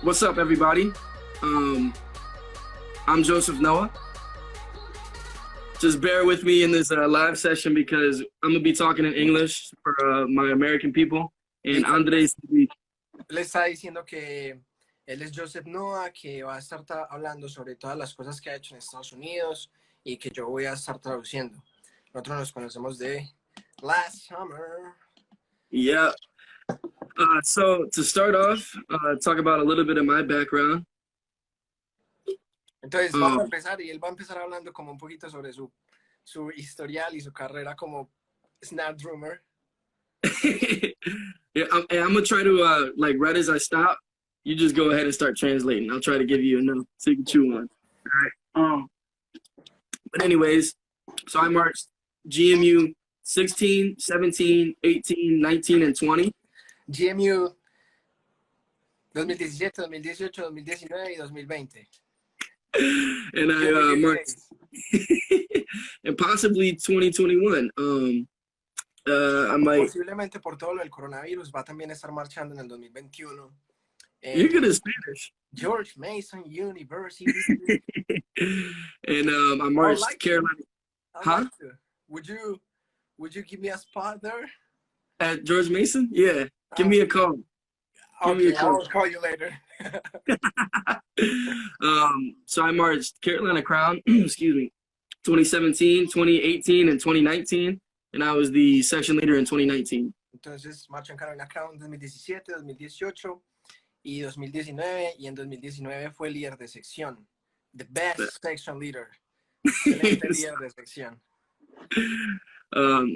What's up, everybody? I'm Joseph Noah. Just bear with me in this live session because I'm gonna be talking in English for my American people. And Andres, le está diciendo que él es Joseph Noah, que va a estar hablando sobre todas las cosas que ha hecho en Estados Unidos y que yo voy a estar traduciendo. Nosotros nos conocemos de last summer. Yeah. So to start off, talk about a little bit of my background. Entonces vamos a empezar y él va a empezar hablando como un poquito sobre su historial y su carrera como snap drummer. Yeah, I'm gonna try to like right as I stop, you just go ahead and start translating. I'll try to give you enough so you can chew on. All right. But anyways, so I marched GMU 16, 17, 18, 19, and 20. GMU 2017, 2018, 2019 y 2020. And I marched and possibly 2021. I might. Posiblemente por todo lo del coronavirus va a también estar marchando en el 2021. You're good at Spanish. George Mason University. And I marched Carolina. Huh? Would you give me a spot there? At George Mason? Yeah. Give me a call. Okay, I'll call you later. So I marched Carolina Crown, excuse me, 2017, 2018, and 2019. And I was the section leader in 2019. Entonces, marcho en Carolina Crown 2017, 2018 y 2019. Y en 2019 fue líder de sección. The best section leader. Excelente líder de sección.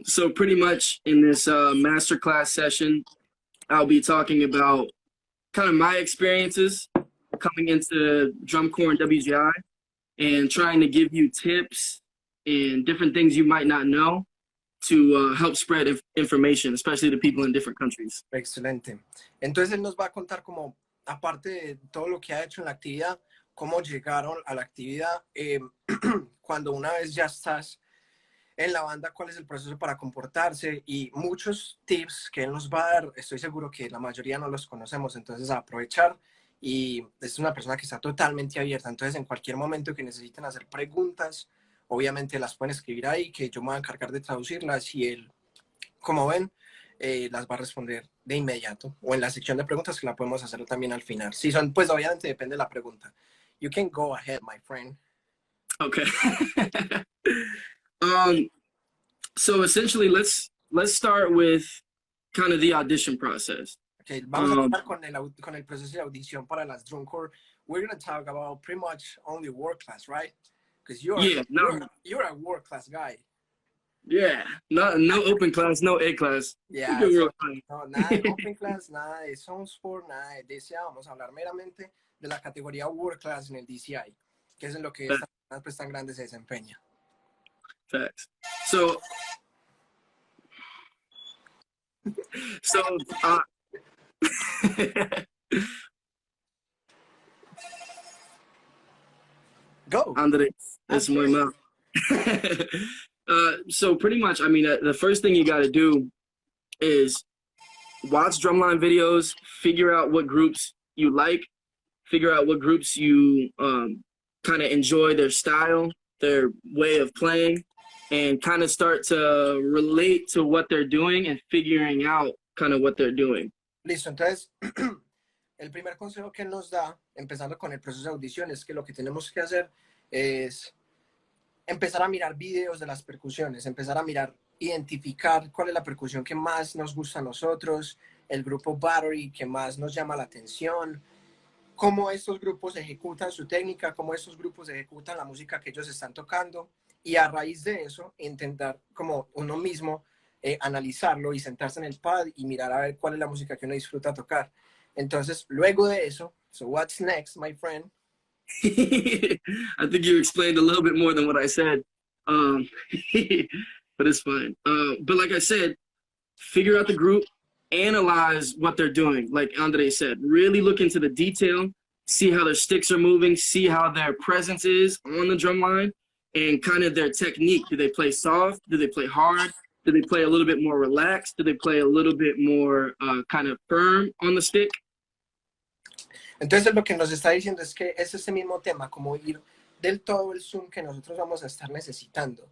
So pretty much in this masterclass session, I'll be talking about kind of my experiences coming into drum corps and WGI and trying to give you tips and different things you might not know to help spread information, especially to people in different countries. Excelente. Entonces él nos va a contar como, aparte de todo lo que ha hecho en la actividad, cómo llegaron a la actividad, cuando una vez ya estás en la banda, cuál es el proceso para comportarse y muchos tips que él nos va a dar. Estoy seguro que la mayoría no los conocemos, entonces a aprovechar. Y es una persona que está totalmente abierta, entonces en cualquier momento que necesiten hacer preguntas, obviamente las pueden escribir ahí, que yo me voy a encargar de traducirlas y él, como ven, las va a responder de inmediato o en la sección de preguntas que la podemos hacer también al final. Si son, pues obviamente depende de la pregunta. You can go ahead, my friend. Okay. So essentially, let's start with kind of the audition process. Okay, vamos a empezar con el proceso de audición para las drum corps. We're going to talk about pretty much only world class, right? Because you're a world class guy. Yeah, no open class, no A class. Yeah, so, no, nada de open class, nada de Sound Sport, nada de DCI. Vamos a hablar meramente de la categoría world class en el DCI, que es en lo que estas pues, tan grandes se desempeña. Facts. So Go. Andres, that's my mouth. So pretty much, I mean, the first thing you got to do is watch drumline videos, figure out what groups you like, figure out what groups you kind of enjoy their style, their way of playing, and kind of start to relate to what they're doing and figuring out kind of what they're doing. Listo, entonces, el primer consejo que él nos da, empezando con el proceso de audición, es que lo que tenemos que hacer es empezar a mirar videos de las percusiones, empezar a mirar, identificar cuál es la percusión que más nos gusta a nosotros, el grupo Battery que más nos llama la atención, cómo estos grupos ejecutan su técnica, cómo estos grupos ejecutan la música que ellos están tocando, y a raíz de eso intentar como uno mismo analizarlo y sentarse en el pad y mirar a ver cuál es la música que uno disfruta tocar. Entonces, luego de eso, so what's next, my friend? I think you explained a little bit more than what I said, but it's fine. But like I said, figure out the group, analyze what they're doing. Like Andre said, really look into the detail, see how their sticks are moving, see how their presence is on the drum line, and kind of their technique. Do they play soft? Do they play hard? Do they play a little bit more relaxed? Do they play a little bit more kind of firm on the stick? Entonces lo que nos está diciendo es que es ese mismo tema, como ir del todo el zoom que nosotros vamos a estar necesitando.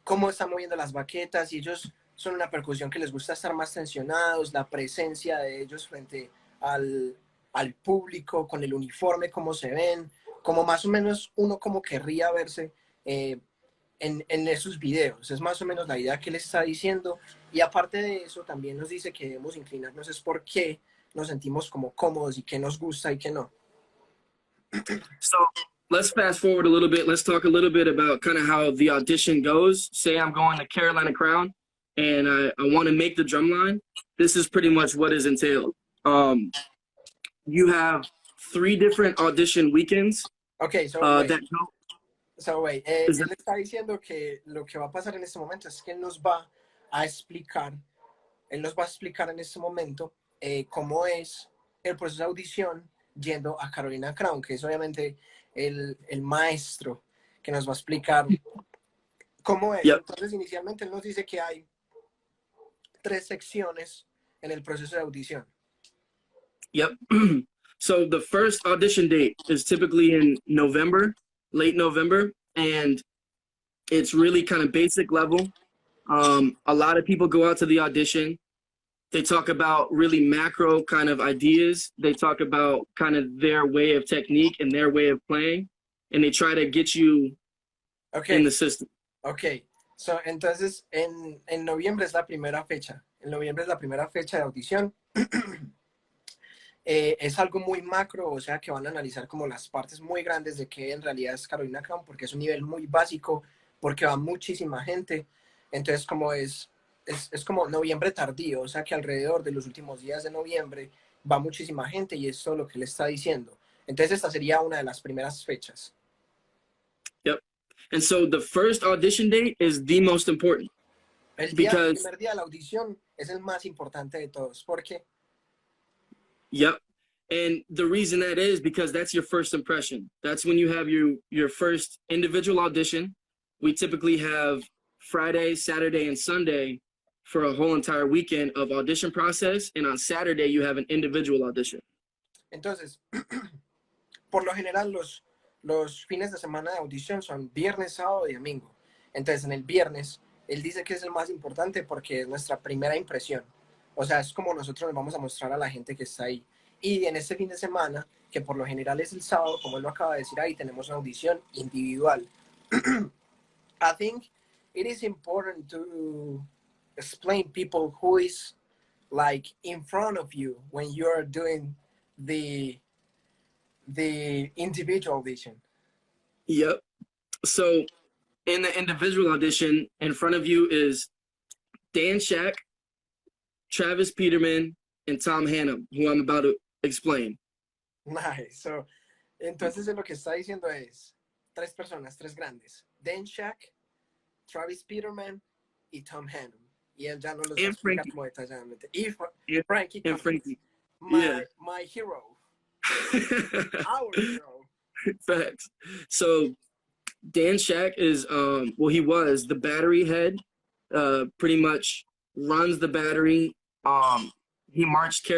Cómo están moviendo las baquetas y ellos son una percusión que les gusta estar más tensionados, la presencia de ellos frente al público, con el uniforme, cómo se ven, como más o menos uno como querría verse en esos videos. Es más o menos la idea que él está diciendo. Y aparte de eso, también nos dice que debemos inclinarnos es por qué nos sentimos como cómodos y qué nos gusta y qué no. So let's fast forward a little bit. Let's talk a little bit about kind of how the audition goes. Say I'm going to Carolina Crown and I want to make the drumline. This is pretty much what is entailed. You have 3 different audition weekends Ok, so that wait. go. So wait. Él está diciendo que lo que va a pasar en este momento es que él nos va a explicar en este momento cómo es el proceso de audición yendo a Carolina Crown, que es obviamente el maestro que nos va a explicar cómo es. Yep. Entonces, inicialmente él nos dice que hay 3 secciones en el proceso de audición. Yep. So the first audition date is typically in November, late November, and it's really kind of basic level. A lot of people go out to the audition. They talk about really macro kind of ideas. They talk about kind of their way of technique and their way of playing, and they try to get you in the system. Ok, so, entonces en noviembre es la primera fecha. En noviembre es la primera fecha de audición. Es algo muy macro, o sea que van a analizar como las partes muy grandes de que en realidad es Carolina Crown, porque es un nivel muy básico, porque va muchísima gente. Entonces como es como noviembre tardío, o sea que alrededor de los últimos días de noviembre va muchísima gente y eso es lo que le está diciendo. Entonces esta sería una de las primeras fechas. Yep. And so the first audition date is the most important. El primer día de la audición es el más importante de todos, porque Yep. And the reason that is because that's your first impression. That's when you have your first individual audition. We typically have Friday, Saturday, and Sunday for a whole entire weekend of audition process. And on Saturday, you have an individual audition. Entonces, por lo general, los fines de semana de audición son viernes, sábado y domingo. Entonces, en el viernes, él dice que es el más importante porque es nuestra primera impresión. O sea, es como nosotros nos vamos a mostrar a la gente que está ahí. Y en este fin de semana, que por lo general es el sábado, como él lo acaba de decir ahí, tenemos una audición individual. I think it is important to explain people who is like in front of you when you're doing the individual audition. Yep. So in the individual audition, in front of you is Dan Shack, Travis Peterman, and Tom Hannum, who I'm about to explain. Nice. So, entonces lo que está diciendo es 3 personas, 3 grandes. Dan Shack, Travis Peterman y Tom Hannum. Y él ya no los va a explicar como detalladamente. Y Frankie. And Frankie. My hero. Our hero. Facts. So Dan Shack is he was the battery head, pretty much runs the battery. He marched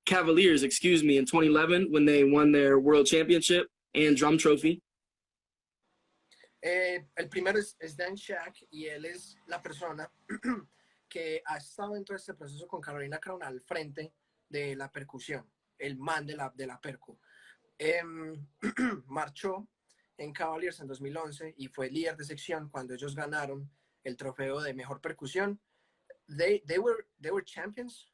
Cavaliers, in 2011 when they won their world championship and drum trophy. El primero es Dan Shack y él es la persona que ha estado en todo este proceso con Carolina Crown al frente de la percusión, el man de la percu. Marchó en Cavaliers en 2011 y fue líder de sección cuando ellos ganaron el trofeo de mejor percusión. They were champions.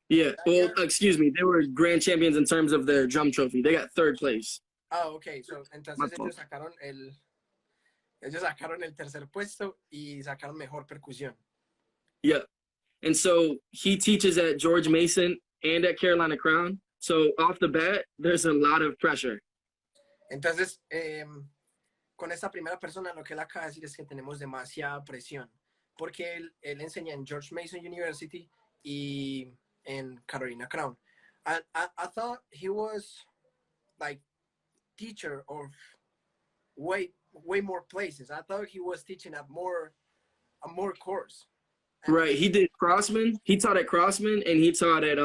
Yeah, well, excuse me, they were grand champions in terms of their drum trophy. They got 3rd place. Okay, so entonces ellos sacaron el tercer puesto y sacaron mejor percusión. Yeah, and so he teaches at George Mason and at Carolina Crown. So off the bat, there's a lot of pressure. Entonces, con esta primera persona, lo que él acaba de decir es que tenemos demasiada presión, porque él enseña en George Mason University y en Carolina Crown. And I thought he was like teacher of way more places. I thought he was teaching a more course. Right. He did Crossman. He taught at Crossman and he taught at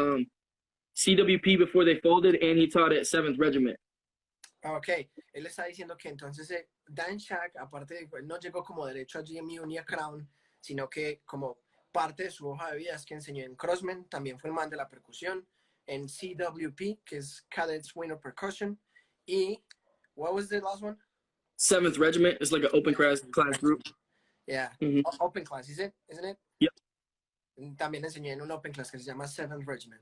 CWP before they folded, and he taught at 7th Regiment. Ok, él está diciendo que entonces Dan Shack, aparte de, él no llegó como derecho a GMU ni a Crown, sino que como parte de su hoja de vida es que enseñó en Crossman, también fue el man de la percusión, en CWP, que es Cadets Winter Percussion, y what was the last one? 7th Regiment is like an open class group. Yeah, Mhm. open class, isn't it? Yep. También enseñé en un open class que se llama 7th Regiment.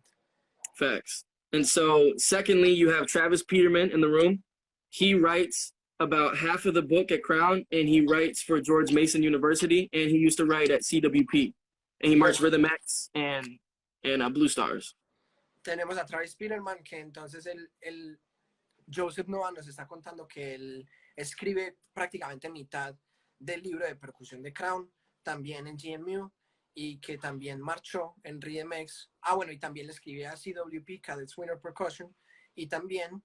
Facts. And so, secondly, you have Travis Peterman in the room. He writes about half of the book at Crown, and he writes for George Mason University, and he used to write at CWP. And he marched Rhythm X and Blue Stars. Tenemos a Travis Peterman, que entonces el Joseph Nova nos está contando que él escribe prácticamente mitad del libro de percusión de Crown, también en GMU, y que también marchó en RhythmX. Bueno, y también le escribía a CWP, Cadets Winter Percussion, y también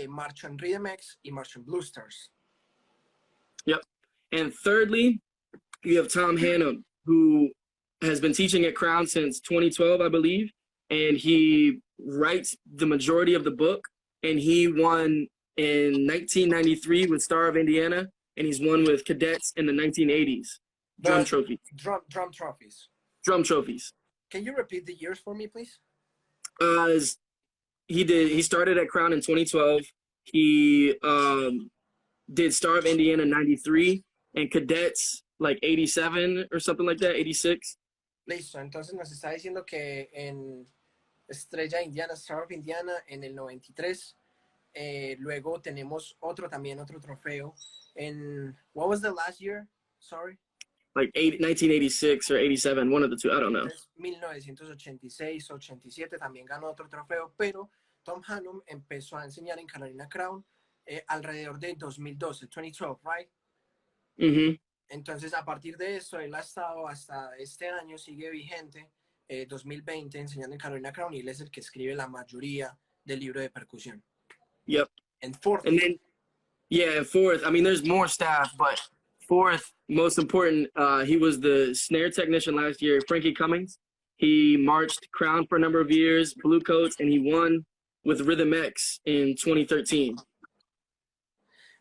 marchó en RhythmX y marchó en Blue Stars. Yep. And thirdly, you have Tom Hannum, who has been teaching at Crown since 2012, I believe, and he writes the majority of the book, and he won in 1993 with Star of Indiana, and he's won with Cadets in the 1980s. Drum trophies. Drum trophies. Drum trophies. Can you repeat the years for me, please? He started at Crown in 2012. He did Star of Indiana 93 and Cadets like 87 or something like that, 86. Listo, entonces nos está diciendo que en Estrella Indiana, Star of Indiana en el 93. Luego tenemos otro trofeo en, what was the last year? Sorry. Like 1986 or 87, one of the two, I don't know. 1986, 87 también ganó otro trofeo, pero Tom Hannum empezó a enseñar en Carolina Crown alrededor de 2012, 2012, right? Mm-hmm. Entonces, a partir de eso, él ha estado hasta este año, sigue vigente, 2020, enseñando en Carolina Crown, y él es el que escribe la mayoría del libro de percusión. Yep. And fourth. And then, yeah, fourth, I mean, there's more staff, but fourth, most important, he was the snare technician last year, Frankie Cummings. He marched Crown for a number of years, Blue Coats, and he won with Rhythm X in 2013.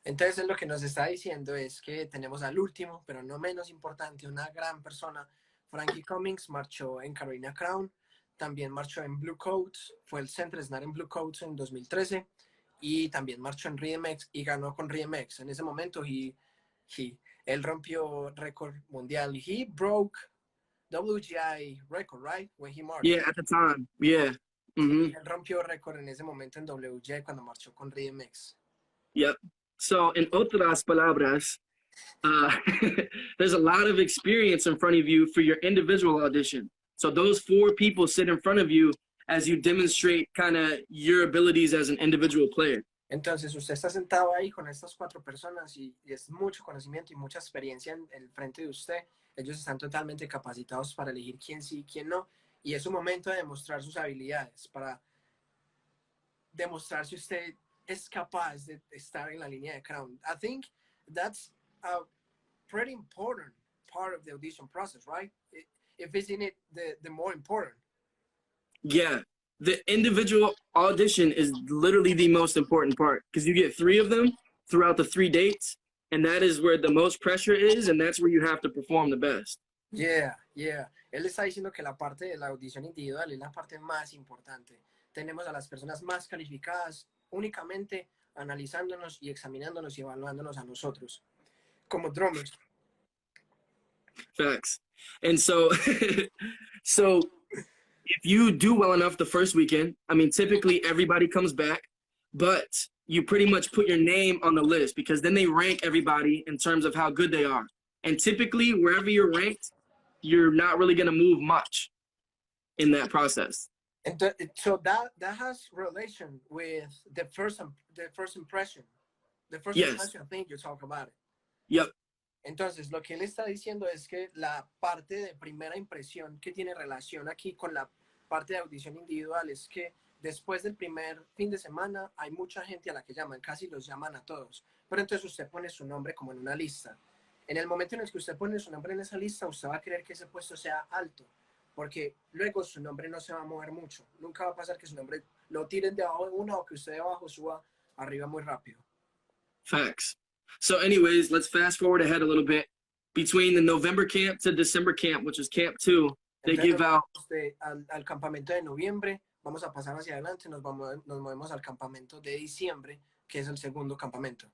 Entonces lo que nos está diciendo es que tenemos al último, pero no menos importante, una gran persona, Frankie Cummings, marchó en Carolina Crown, también marchó en Blue Coats, fue el center snare en Blue Coats en 2013, y también marchó en RhythmX y ganó con RhythmX. En ese momento él rompió récord mundial. He broke WGI record, right? When he marched. Yeah, at the time, yeah. Mm-hmm. Él rompió récord en ese momento en WGI cuando marchó con RhythmX. Yep. So, in otras palabras, there's a lot of experience in front of you for your individual audition. So those 4 people sit in front of you as you demonstrate kind of your abilities as an individual player. Entonces usted está sentado ahí con estas 4 personas y es mucho conocimiento y mucha experiencia en el frente de usted. Ellos están totalmente capacitados para elegir quién sí y quién no. Y es un momento de demostrar sus habilidades, para demostrar si usted es capaz de estar en la línea de Crown. I think that's a pretty important part of the audition process, right? If isn't it the more important? Yeah, the individual audition is literally the most important part, because you get 3 of them throughout the 3 dates, and that is where the most pressure is, and that's where you have to perform the best. Yeah. Él está diciendo que la parte de la audición individual es la parte más importante. Tenemos a las personas más calificadas únicamente analizándonos y examinándonos y evaluándonos a nosotros como drummers. Facts. And so, so if you do well enough the first weekend, I mean, typically everybody comes back, but you pretty much put your name on the list, because then they rank everybody in terms of how good they are. And typically, wherever you're ranked, you're not really going to move much in that process. So that has relation with the first impression. The first Yes. impression, I think you talk about it. Yep. Entonces, lo que él está diciendo es que la parte de primera impresión que tiene relación aquí con la parte de audición individual es que después del primer fin de semana hay mucha gente a la que llaman, casi los llaman a todos. Pero entonces usted pone su nombre como en una lista. En el momento en el que usted pone su nombre en esa lista, usted va a querer que ese puesto sea alto, porque luego su nombre no se va a mover mucho. Nunca va a pasar que su nombre lo tiren debajo de uno o que usted debajo suba arriba muy rápido. Facts. So anyways, let's fast forward ahead a little bit. Between the November camp to December camp, which is camp 2, they Entonces, give out al campamento de noviembre, vamos a pasar hacia adelante, nos movemos al campamento de diciembre, que es el segundo campamento.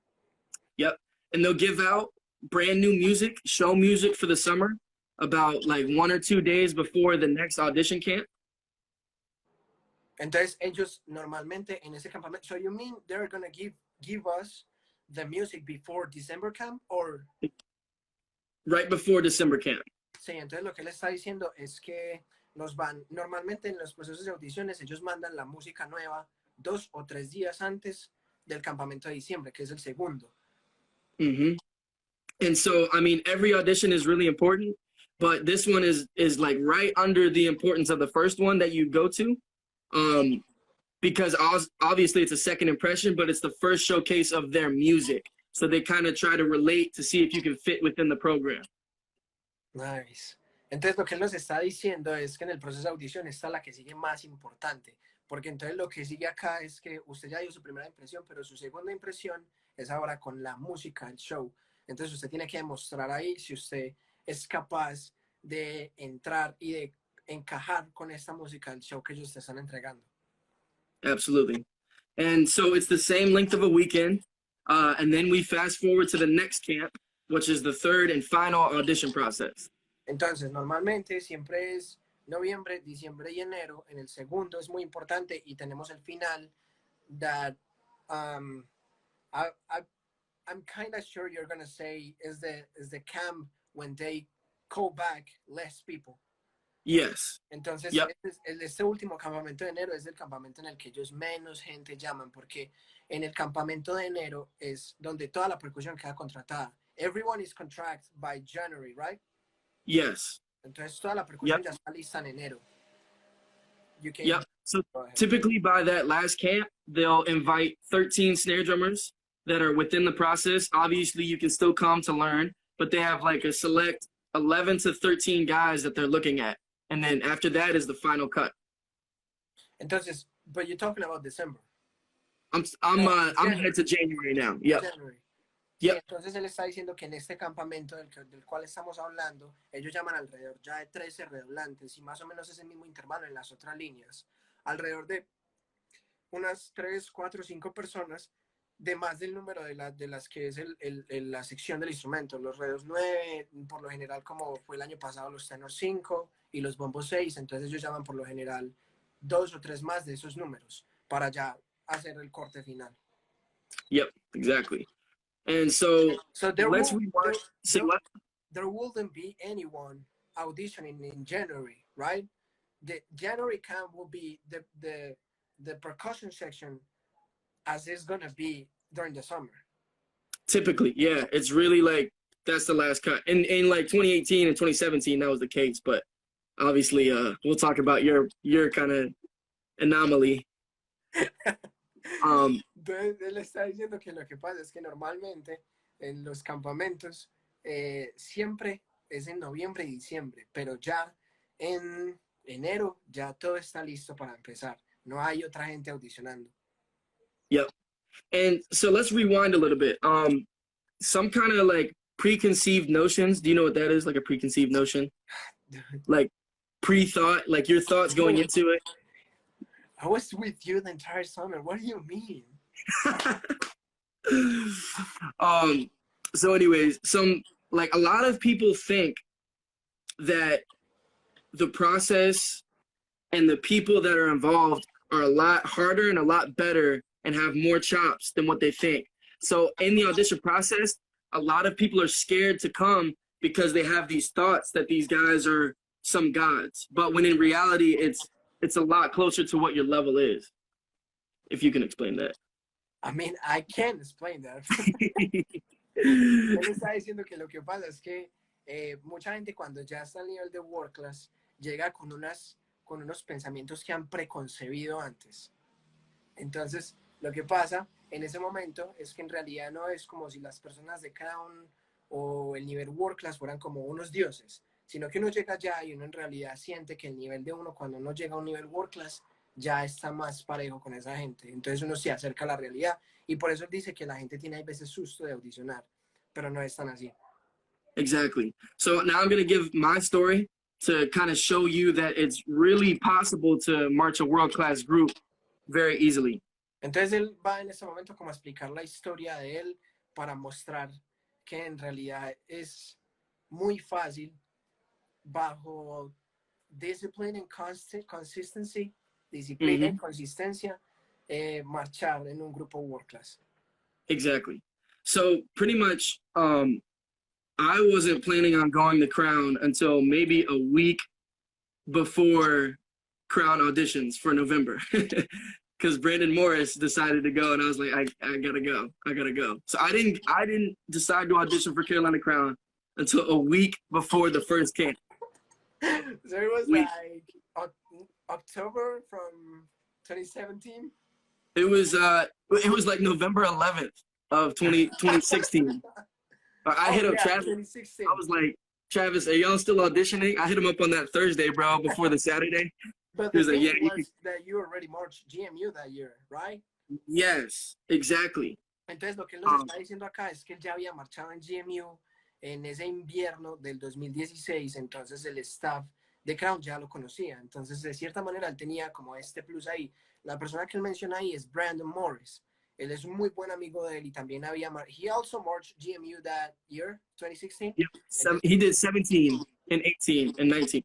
Yep. And they'll give out brand new music, show music for the summer about like 1 or 2 days before the next audition camp. Entonces ellos normalmente en ese campamento, so you mean they're gonna give us the music before December camp or? Right before December camp. Sí, entonces lo que él está diciendo es que normalmente en los procesos de audiciones ellos mandan la música nueva 2 o 3 días antes del campamento de diciembre, que es el segundo. Mm-hmm. And so, I mean, every audition is really important, but this one is like right under the importance of the first one that you go to. Because obviously it's a second impression, but it's the first showcase of their music. So they kind of try to relate to see if you can fit within the program. Nice. Entonces lo que él nos está diciendo es que en el proceso de audición está la que sigue más importante, porque entonces lo que sigue acá es que usted ya dio su primera impresión, pero su segunda impresión es ahora con la música, el show. Entonces usted tiene que demostrar ahí si usted es capaz de entrar y de encajar con esta música, el show que ellos te están entregando. Absolutely. And so it's the same length of a weekend. And then we fast forward to the next camp, which is the third and final audition process. Entonces, normalmente siempre es noviembre, diciembre y enero. En el segundo es muy importante y tenemos el final that I'm kind of sure you're going to say is the camp when they call back less people. Yes. Entonces, yep. este último campamento de enero es el campamento en el que ellos menos gente llaman, porque en el campamento de enero es donde toda la percusión queda contratada. Everyone is contracted by January, right? Yes. Entonces, toda la percusión yep. ya está lista en enero. Yep. So typically by that last camp, they'll invite 13 snare drummers that are within the process. Obviously, you can still come to learn, but they have like a select 11 to 13 guys that they're looking at. And then after that is the final cut. Entonces, but you're talking about December. I'm headed to January now. Yep. January. Yep. Sí, entonces él está diciendo que en este campamento del cual estamos hablando, ellos llaman alrededor ya de 13 redoblantes y más o menos ese mismo intervalo en las otras líneas. Alrededor de unas 3, 4, 5 personas de más del número de las que es la sección del instrumento. Los redos 9, por lo general, como fue el año pasado, los tenor 5 y los bombos 6. Entonces ellos llaman por lo general 2 o 3 más de esos números para ya hacer el corte final. Yep, exactly. And so there wouldn't be anyone auditioning in January, right? The January camp will be the percussion section as it's gonna be during the summer. Typically, yeah, it's really like that's the last cut. In like 2018 and 2017, that was the case. But obviously, we'll talk about your kind of anomaly. Entonces él está diciendo que lo que pasa es que normalmente en los campamentos siempre es en noviembre y diciembre, pero ya en enero ya todo está listo para empezar. No hay otra gente audicionando. Yep. And so let's rewind a little bit. Some kind of like preconceived notions. Do you know what that is? Like a preconceived notion? Like pre-thought, like your thoughts going into it? I was with you the entire summer. What do you mean? So anyways, like a lot of people think that the process and the people that are involved are a lot harder and a lot better and have more chops than what they think. So in the audition process, a lot of people are scared to come because they have these thoughts that these guys are some gods. But when in reality, it's a lot closer to what your level is. If you can explain that. I mean, I can explain that. Él está diciendo que lo que pasa es que mucha gente cuando ya está al nivel de World Class llega con unos pensamientos que han preconcebido antes. Entonces, lo que pasa en ese momento es que en realidad no es como si las personas de Crown o el nivel World Class fueran como unos dioses, sino que uno llega allá y uno en realidad siente que el nivel de uno, cuando uno llega a un nivel world class, ya está más parejo con esa gente. Entonces uno se acerca a la realidad y por eso él dice que la gente tiene a veces susto de audicionar, pero no es tan así. Exactly. So now I'm going to give my story to kind of show you that it's really possible to march a world-class group very easily. Entonces él va en este momento como a explicar la historia de él para mostrar que en realidad es muy fácil bajo discipline and consistency, disciplina y consistencia, marchar en un grupo world class. Exactly. So pretty much, I wasn't planning on going to Crown until maybe a week before Crown auditions for November. Because Brandon Morris decided to go, and I was like, I gotta go. So I didn't decide to audition for Carolina Crown until a week before the first camp. So it was like October from 2017. It was like November 11th of 2016. I hit up Travis. 2016. I was like, Travis, are y'all still auditioning? I hit him up on that Thursday, bro, before the Saturday. But He the was like, thing yeah, was that you already marched GMU that year, right? yes, exactly. Entonces lo que él nos está diciendo acá es que él ya había marchado en GMU en ese invierno del 2016, entonces el staff de Crown ya lo conocía. Entonces, de cierta manera, él tenía como este plus ahí. La persona que él menciona ahí es Brandon Morris. Él es un muy buen amigo de él y también había... He also marched GMU that year, 2016. Yep. Entonces, He did 17 and 18 and 19.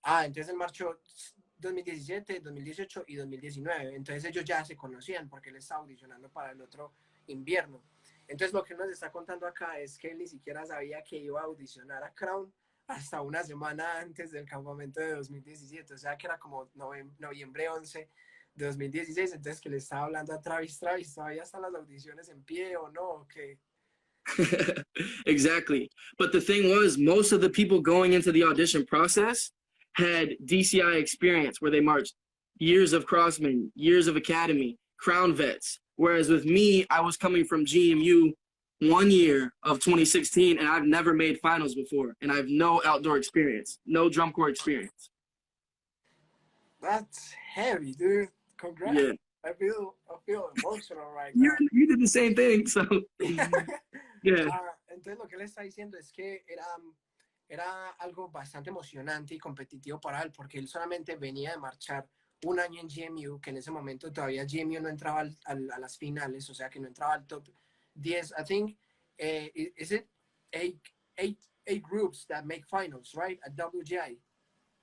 Entonces él marchó 2017, 2018 y 2019. Entonces ellos ya se conocían porque él estaba audicionando para el otro invierno. Entonces lo que él nos está contando acá es que él ni siquiera sabía que iba a audicionar a Crown hasta una semana antes del campamento de 2017. O sea que era como noviembre 11 de 2016. Entonces que le estaba hablando a Travis, ¿todavía están las audiciones en pie o no? ¿O qué? Exactly. But the thing was, most of the people going into the audition process had DCI experience where they marched years of Crossman, years of Academy, Crown vets. Whereas with me, I was coming from GMU 1 year of 2016, and I've never made finals before, and I have no outdoor experience, no drum corps experience. That's heavy, dude. Congrats. Yeah. I feel emotional right now. You did the same thing, so yeah. Entonces lo que él está diciendo es que era algo bastante emocionante y competitivo para él, porque él solamente venía de marchar un año en GMU, que en ese momento todavía GMU no entraba a las finales, o sea que no entraba al top 10. I think, is it eight groups that make finals, right, at WGI?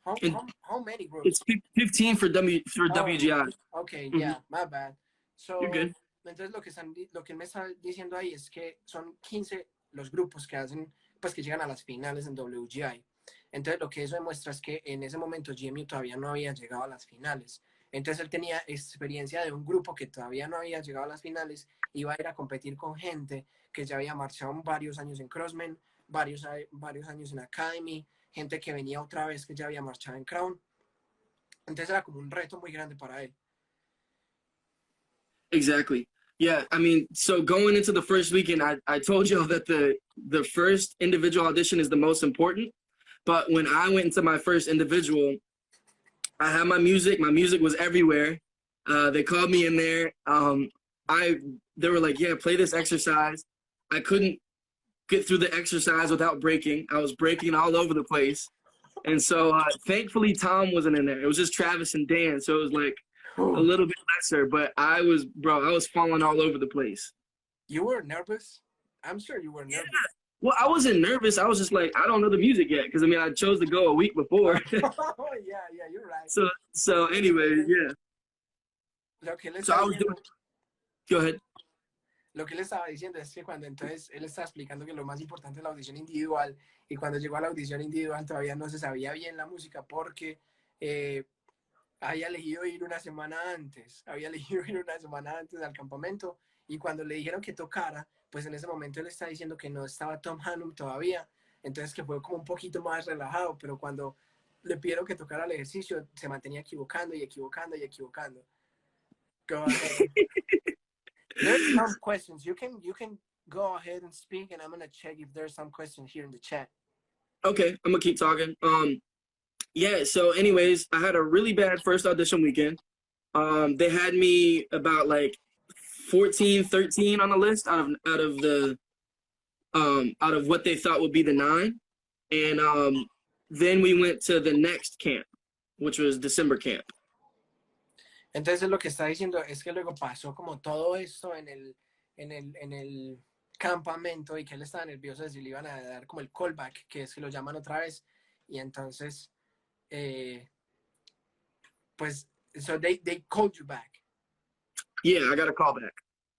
How many groups? It's 15 for WGI. Okay, yeah, my bad. So, You're good. entonces lo que él me está diciendo ahí es que son 15 los grupos que hacen, pues que llegan a las finales en WGI. Entonces lo que eso demuestra es que en ese momento GMU todavía no había llegado a las finales. Entonces él tenía experiencia de un grupo que todavía no había llegado a las finales, iba a ir a competir con gente que ya había marchado varios años en Crossman, varios años en Academy, gente que venía otra vez que ya había marchado en Crown. Entonces era como un reto muy grande para él. Exactly. Yeah, I mean, so going into the first weekend, I told you that the first individual audition is the most important. But when I went into my first individual, I had my music. My music was everywhere. They called me in there. They were like, yeah, play this exercise. I couldn't get through the exercise without breaking. I was breaking all over the place. And so thankfully, Tom wasn't in there. It was just Travis and Dan. So it was like a little bit lesser, but I was falling all over the place. You were nervous? I'm sure you were nervous. Yeah. Well, I wasn't nervous. I was just like, I don't know the music yet. Because, I mean, I chose to go a week before. Oh, yeah, you're right. So anyway, yeah. Lo que So I was doing... Go ahead. Lo que él estaba diciendo es que cuando entonces él estaba explicando que lo más importante es la audición individual, y cuando llegó a la audición individual todavía no se sabía bien la música porque había elegido ir una semana antes al campamento, y cuando le dijeron que tocara, pues en ese momento él está diciendo que no estaba Tom Hannum todavía, entonces que fue como un poquito más relajado, pero cuando le pidieron que tocara el ejercicio se mantenía equivocando. Go ahead. There's some questions. You can go ahead and speak, and I'm gonna check if there's some questions here in the chat. Okay, I'm gonna keep talking. Yeah. So, anyways, I had a really bad first audition weekend. They had me about like 14, 13 on the list out of what they thought would be the nine, and then we went to the next camp, which was December camp. Entonces lo que está diciendo es que luego pasó como todo esto en el campamento y que él estaba nervioso de si le iban a dar como el callback, que es que lo llaman otra vez. Y entonces, pues, so they called you back. Yeah, I got a call back.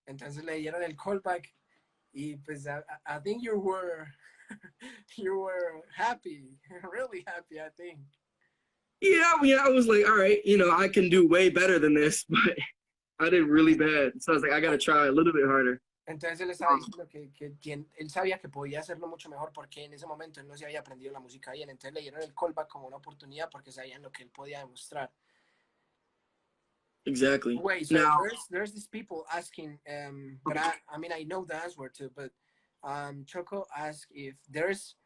Entonces le dieron el callback y pues I think you were you were happy, really happy, I think. Yeah, I was like, all right, you know, I can do way better than this, but I did really bad. So I was like, I gotta try a little bit harder. Entonces él estaba diciendo que él sabía que podía hacerlo mucho mejor porque en ese momento él no se había aprendido la música bien. Entonces le dieron el callback como una oportunidad porque sabían lo que él podía demostrar. Exactly. Wait, so now, there's these people asking, but I mean I know the answer to, but Choco asked if there's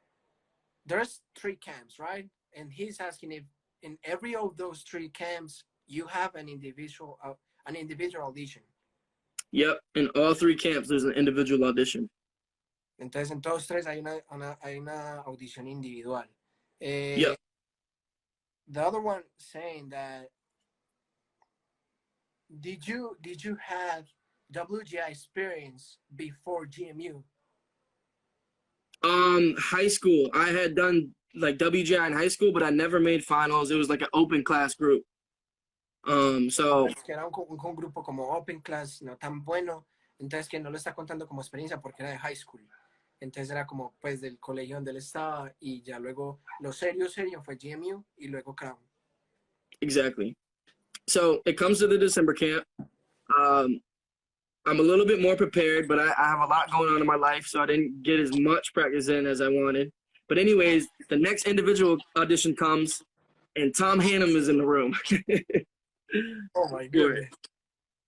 3 camps, right? And he's asking if in every of those 3 camps you have an individual audition. yep, in all 3 camps, there's an individual audition. Entonces en todos 3 hay una audición individual. Yep. The other one saying that did you have WGI experience before GMU? High school. I had done like WGI in high school, but I never made finals. It was like an open class group. So Es que era un grupo como open class, no tan bueno, entonces que no lo está contando como experiencia porque era de high school. Entonces era como pues del colegio donde él estaba y ya luego lo serio fue GMU y luego Crown. exactly. So it comes to the December camp. I'm a little bit more prepared, but I have a lot going on in my life, so I didn't get as much practice in as I wanted. But anyways, the next individual audition comes, and Tom Hannum is in the room. Oh my goodness.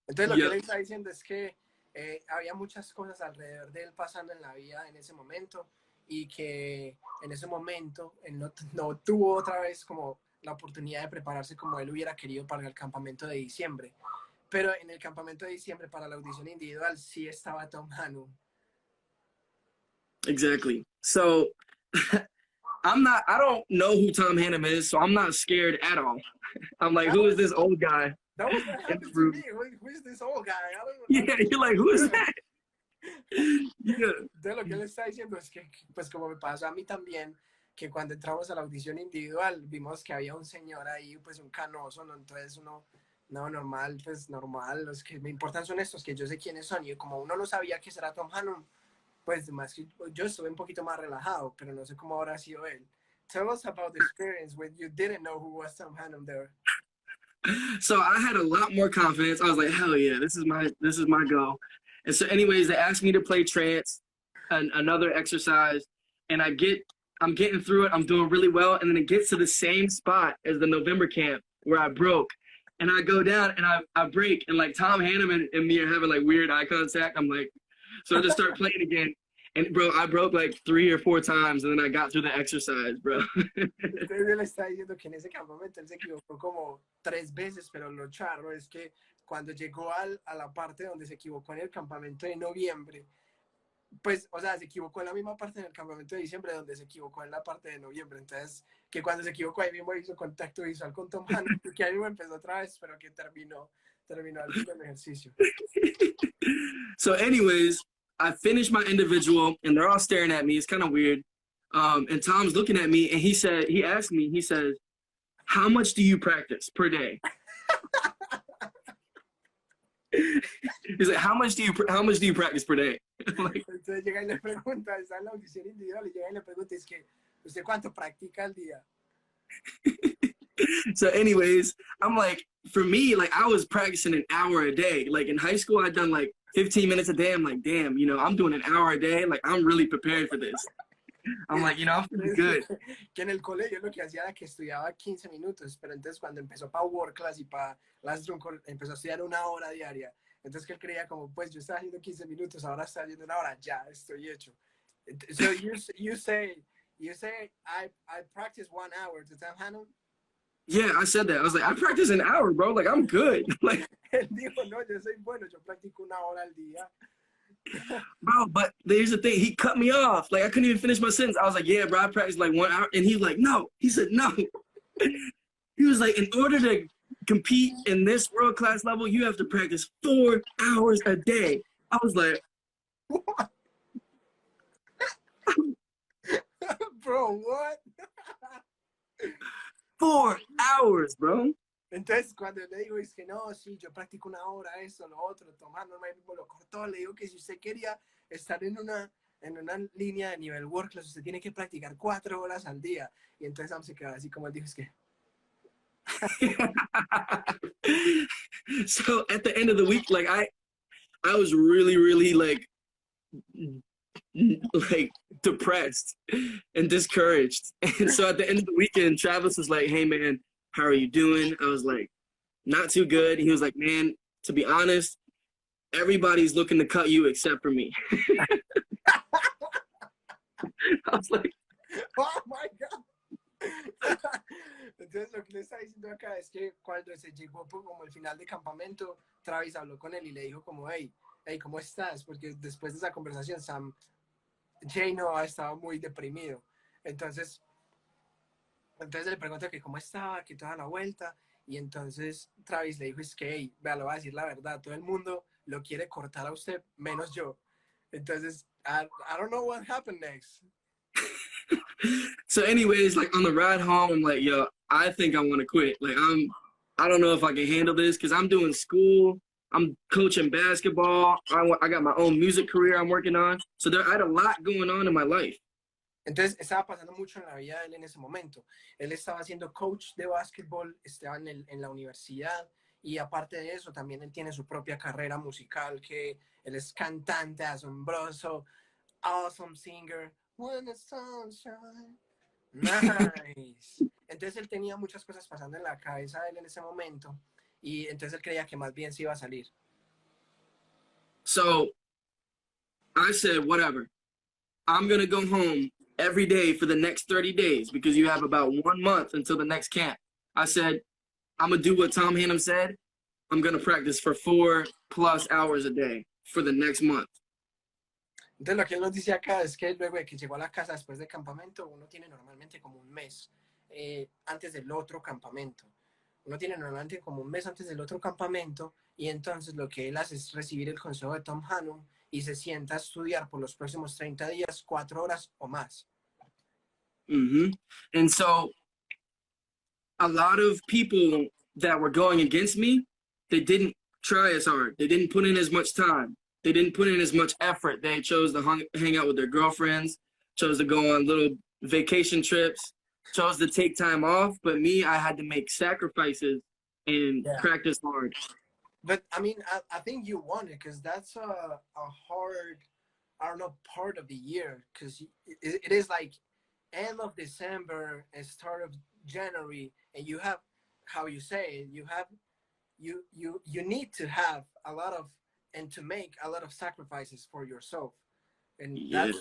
Entonces lo que Yep. él está diciendo es que había muchas cosas alrededor de él pasando en la vida en ese momento y que en ese momento él no tuvo otra vez como la oportunidad de prepararse como él hubiera querido para el campamento de diciembre. Pero en el campamento de diciembre para la audición individual sí estaba Tom Hannum. Exactly. So I don't know who Tom Hannum is, so I'm not scared at all. I'm like, who is this old guy? That was what happened to me. Who is this old guy? I don't know. Yeah, you're like, who is that? Yeah. De lo que él está diciendo es que, pues como me pasó a mí también, que cuando entramos a la audición individual vimos que había un señor ahí, pues un canoso, ¿no? Entonces uno, no, normal, pues normal, los que me importan son estos, que yo sé quiénes son, y como uno no sabía que será Tom Hannum, pues más que yo estuve un poquito más relajado, pero no sé cómo habrá sido él. Tell us about the experience when you didn't know who was Tom Hannum there. So I had a lot more confidence. I was like, hell yeah, this is my go. And so anyways, they asked me to play trance, another exercise, and I'm getting through it. I'm doing really well. And then it gets to the same spot as the November camp where I broke. And I go down and I break. And like Tom Hannum and me are having like weird eye contact. I'm like, so I just start playing again. And bro, I broke like 3 or 4 times and then I got through the exercise, bro. Entonces él está diciendo que en ese campamento él se equivocó como 3 veces, pero lo charro es que cuando llegó a la parte donde se equivocó en el campamento de noviembre, pues, o sea, se equivocó en la misma parte en el campamento de diciembre donde se equivocó en la parte de noviembre. Entonces, que cuando se equivocó ahí mismo hizo contacto visual con Tom Hannum y que ahí mismo empezó otra vez, pero que terminó al fin del ejercicio. So anyways, I finished my individual and they're all staring at me. It's kind of weird. And Tom's looking at me and he asked me, he says, how much do you practice per day? He's like, how much do you practice per day? Like, Entonces llega y le pregunta, está en la audición individual y llega y le pregunta, es que, ¿usted cuánto practica al día? so anyways, I'm like, for me, like I was practicing an hour a day. Like in high school, I'd done like 15 minutes a day. I'm like, damn, you know, I'm doing an hour a day. Like I'm really prepared for this. I'm like, you know, I'm feeling good. Que en el colegio lo que hacía era que estudiaba 15 minutos, pero entonces cuando empezó para World Class y para Last Drum empezó a estudiar 1 hora diaria. Entonces que él creía como, pues yo estaba haciendo 15 minutos, ahora está haciendo 1 hora, ya estoy hecho. So you You say, I practice 1 hour to Tom Hannon. Yeah, I said that. I was like, I practice an hour, bro. Like, I'm good. Like, Él dijo, no, yo soy bueno, yo practico 1 hora al día. bro, but here's the thing. He cut me off. Like, I couldn't even finish my sentence. I was like, yeah, bro, I practice like 1 hour. And he's like, no. He said, no. He was like, in order to compete in this world-class level, you have to practice 4 hours a day. I was like, What? Bro, what? 4 hours, bro. Entonces, cuando le digo, es que no, sí, yo practico 1 hora, eso, lo otro, Tomás no me lo cortó, le digo que si usted quería estar en una línea de nivel world class, usted tiene que practicar 4 horas al día. Y entonces Sam se quedó así como él dijo, es que... So at the end of the week, like I was really, really like depressed and discouraged. And so at the end of the weekend, Travis was like, hey man, how are you doing? I was like, not too good. He was like, man, to be honest, everybody's looking to cut you except for me. I was like, ¡Oh, my God! Entonces, lo que le está diciendo acá es que cuando se llegó como el final de campamento, Travis habló con él y le dijo como, hey, ¿cómo estás? Porque después de esa conversación, Jay Noah estaba muy deprimido. Entonces le preguntó que cómo estaba, que toda la vuelta. Y entonces Travis le dijo, es que, hey, vea, le voy a decir la verdad, todo el mundo lo quiere cortar a usted, menos yo. Entonces, I don't know what happened next. so anyways, like on the ride home, I'm like, yo, I think I want to quit. Like I don't know if I can handle this because I'm doing school, I'm coaching basketball, I got my own music career I'm working on. So I had a lot going on in my life. Entonces estaba pasando mucho en la vida de él en ese momento. Él estaba siendo coach de básquetbol, estaba en la universidad y aparte de eso también él tiene su propia carrera musical, que él es cantante asombroso, awesome singer. When the sun shines. Nice. Entonces él tenía muchas cosas pasando en la cabeza de él en ese momento y entonces él creía que más bien se iba a salir. So I said, whatever. I'm going to go home every day for the next 30 days because you have about 1 month until the next camp. I said, I'm going to do what Tom Hannum said. I'm going to practice for 4+ hours a day for the next month. Entonces lo que él nos dice acá es que luego de que llegó a la casa después del campamento, uno tiene normalmente como un mes antes del otro campamento. Uno tiene normalmente como un mes antes del otro campamento y entonces lo que él hace es recibir el consejo de Tom Hannum y se sienta a estudiar por los próximos 30 días, 4 horas o más. And so a lot of people that were going against me, they didn't try as hard. They didn't put in as much time. They didn't put in as much effort. They chose to hang out with their girlfriends, chose to go on little vacation trips, chose to take time off. But me, I had to make sacrifices and practice hard. But I mean, I think you won it because that's a hard, I don't know, part of the year because it is like end of December and start of January, and you have, how you say, you need to have a lot of and to make a lot of sacrifices for yourself, and that's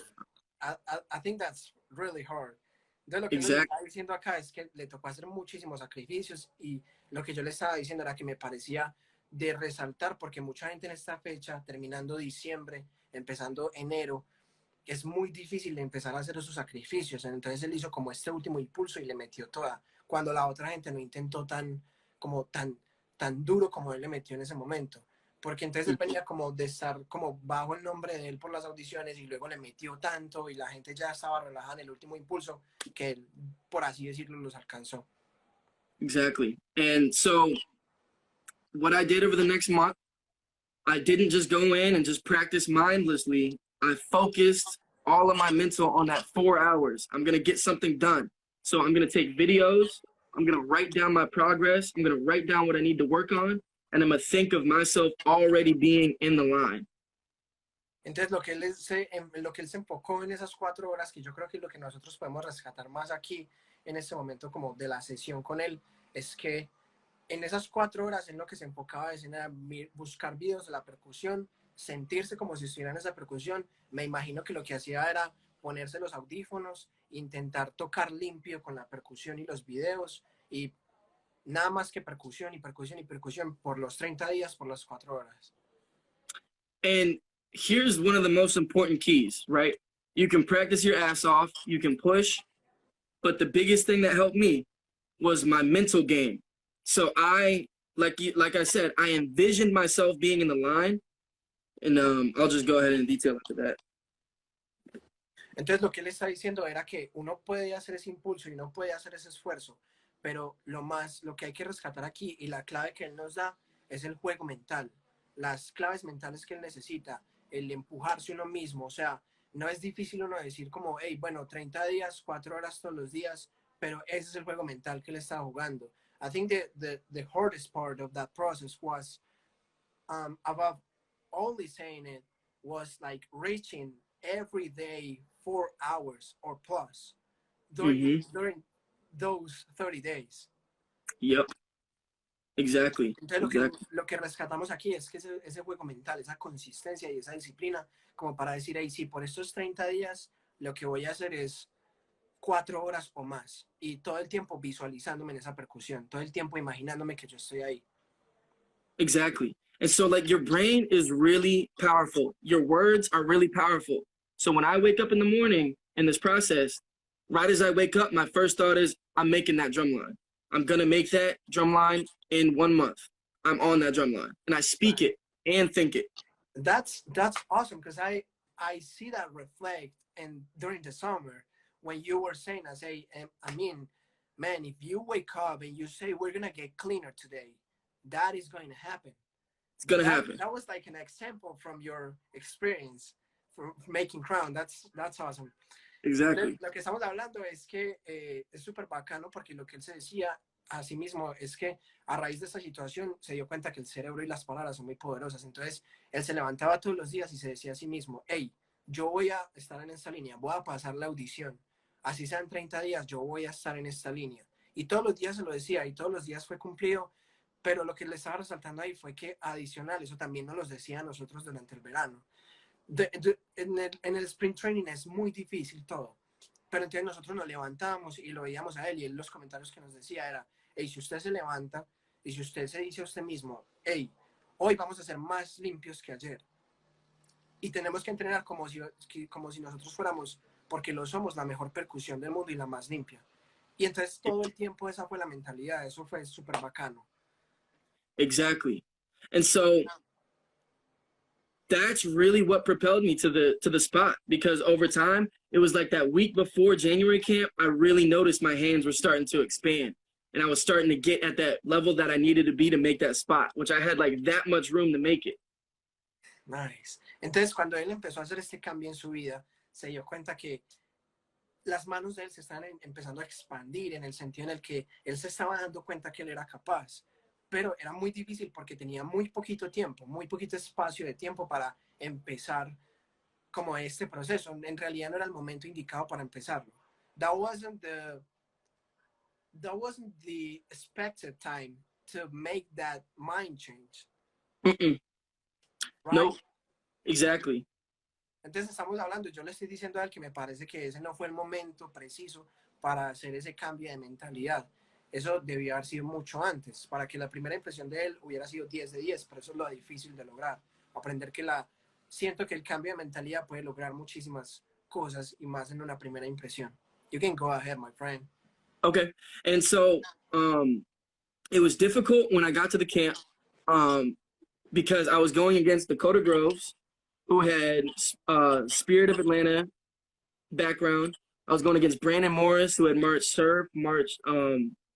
I think that's really hard. Entonces lo que me está diciendo acá es que le tocó hacer muchísimos sacrificios y lo que yo le estaba diciendo era que me parecía de resaltar porque mucha gente en esta fecha, terminando diciembre, empezando enero, es muy difícil de empezar a hacer esos sacrificios. Entonces él hizo como este último impulso y le metió toda, cuando la otra gente no intentó tan duro como él le metió en ese momento. Porque entonces él venía como de estar como bajo el nombre de él por las audiciones y luego le metió tanto y la gente ya estaba relajada en el último impulso que él, por así decirlo, los alcanzó. Exactly. And so what I did over the next month, I didn't just go in and just practice mindlessly. I focused all of my mental on that 4 hours. I'm going to get something done. So I'm going to take videos. I'm going to write down my progress. I'm going to write down what I need to work on. And I'm going to think of myself already being in the line. Entonces lo que él se enfocó en esas 4 horas, que yo creo que es lo que nosotros podemos rescatar más aquí en este momento como de la sesión con él, es que en esas 4 horas en lo que se enfocaba es en buscar videos de la percusión, sentirse como si estuviera en esa percusión. Me imagino que lo que hacía era ponerse los audífonos, intentar tocar limpio con la percusión y los videos y nada más que percusión y percusión y percusión por los 30 días, por las 4 horas. And here's one of the most important keys, right? You can practice your ass off, you can push, but the biggest thing that helped me was my mental game. So like I said, I envisioned myself being in the line, and I'll just go ahead and detail after that. Entonces lo que él está diciendo era que uno puede hacer ese impulso y uno puede hacer ese esfuerzo, pero lo que hay que rescatar aquí y la clave que él nos da es el juego mental, las claves mentales que él necesita, el empujarse uno mismo, o sea, no es difícil uno decir como, hey, bueno, 30 días, 4 horas todos los días, pero ese es el juego mental que él está jugando. I think the hardest part of that process was, above only saying it, was like reaching every day 4 hours or plus during those 30 days. Yep. Exactly. Entonces lo que rescatamos aquí es que ese juego mental, esa consistencia y esa disciplina, como para decir, hey, sí, por estos 30 días lo que voy a hacer es 4 horas o más. Y todo el tiempo visualizándome en esa percusión, todo el tiempo imaginándome que yo estoy ahí. Exactly. And so like your brain is really powerful. Your words are really powerful. So when I wake up in the morning in this process, right as I wake up, my first thought is I'm making that drum line. I'm going to make that drum line in 1 month. I'm on that drum line and I speak it and think it. That's awesome because I see that reflect and during the summer when you were saying, I mean, man, if you wake up and you say we're gonna get cleaner today, that is going to happen. It's going to happen. That was like an example from your experience for making Crown. That's awesome. Exactly. Lo que estamos hablando es que es súper bacano porque lo que él se decía a sí mismo es que a raíz de esta situación se dio cuenta que el cerebro y las palabras son muy poderosas. Entonces él se levantaba todos los días y se decía a sí mismo, hey, yo voy a estar en esta línea, voy a pasar la audición. Así sean 30 días, yo voy a estar en esta línea. Y todos los días se lo decía y todos los días fue cumplido. Pero lo que le estaba resaltando ahí fue que adicional, eso también nos lo decía a nosotros durante el verano. En el sprint training es muy difícil todo, pero entonces nosotros nos levantamos y lo veíamos a él y él los comentarios que nos decía era, hey, si usted se levanta y si usted se dice a usted mismo, hey, hoy vamos a ser más limpios que ayer y tenemos que entrenar como si nosotros fuéramos, porque lo somos, la mejor percusión del mundo y la más limpia. Y entonces todo el tiempo esa fue la mentalidad, eso fue súper bacano. Exactly. And so that's really what propelled me to the spot, because over time, it was like that week before January camp, I really noticed my hands were starting to expand and I was starting to get at that level that I needed to be to make that spot, which I had like that much room to make it. Nice. Entonces, cuando él empezó a hacer este cambio en su vida, se dio cuenta que las manos de él se están empezando a expandir en el sentido en el que él se estaba dando cuenta que él era capaz, pero era muy difícil porque tenía muy poquito tiempo, muy poquito espacio de tiempo para empezar como este proceso. En realidad no era el momento indicado para empezarlo. That wasn't the expected time to make that mind change. Mm-mm. Right? No, exactly. Entonces estamos hablando, yo le estoy diciendo a él que me parece que ese no fue el momento preciso para hacer ese cambio de mentalidad. Eso debió haber sido mucho antes, para que la primera impresión de él hubiera sido 10 de 10, pero eso es lo difícil de lograr. Aprender que siento que el cambio de mentalidad puede lograr muchísimas cosas y más en una primera impresión. You can go ahead, my friend. Okay. And so it was difficult when I got to the camp because I was going against Dakota Groves, who had Spirit of Atlanta background. I was going against Brandon Morris, who had marched,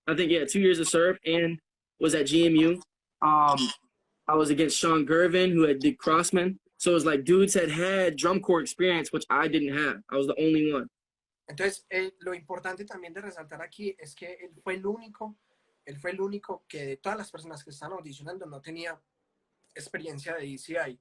I think, 2 years of surf and was at GMU. I was against Sean Gervin, who had did Crossman. So it was like dudes had drum corps experience, which I didn't have. I was the only one. Entonces, lo importante también de resaltar aquí es que él fue el único que de todas las personas que están audicionando no tenía experiencia de DCI.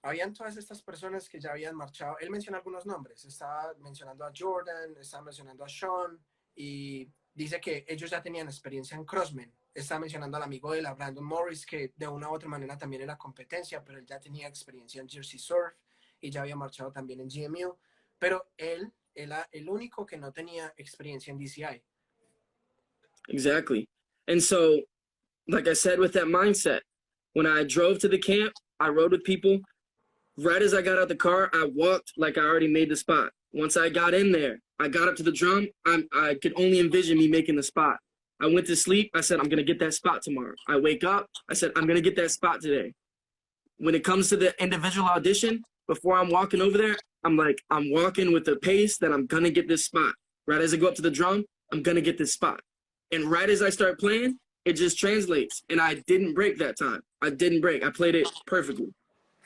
Habían todas estas personas que ya habían marchado. Él menciona algunos nombres. Estaba mencionando a Jordan, estaba mencionando a Sean y dice que ellos ya tenían experiencia en Crossman. Estaba mencionando al amigo de la Brandon Morris, que de una u otra manera también era competencia, pero él ya tenía experiencia en Jersey Surf y ya había marchado también en GMU. pero él era el único que no tenía experiencia en DCI. Exactly. And so, like I said, with that mindset, when I drove to the camp, I rode with people. Right as I got out the car, I walked like I already made the spot. Once I got in there, I got up to the drum. I could only envision me making the spot. I went to sleep. I said, I'm going to get that spot tomorrow. I wake up. I said, I'm going to get that spot today. When it comes to the individual audition, before I'm walking over there, I'm like, I'm walking with the pace that I'm going to get this spot. Right as I go up to the drum, I'm going to get this spot. And right as I start playing, it just translates. And I didn't break that time. I didn't break. I played it perfectly.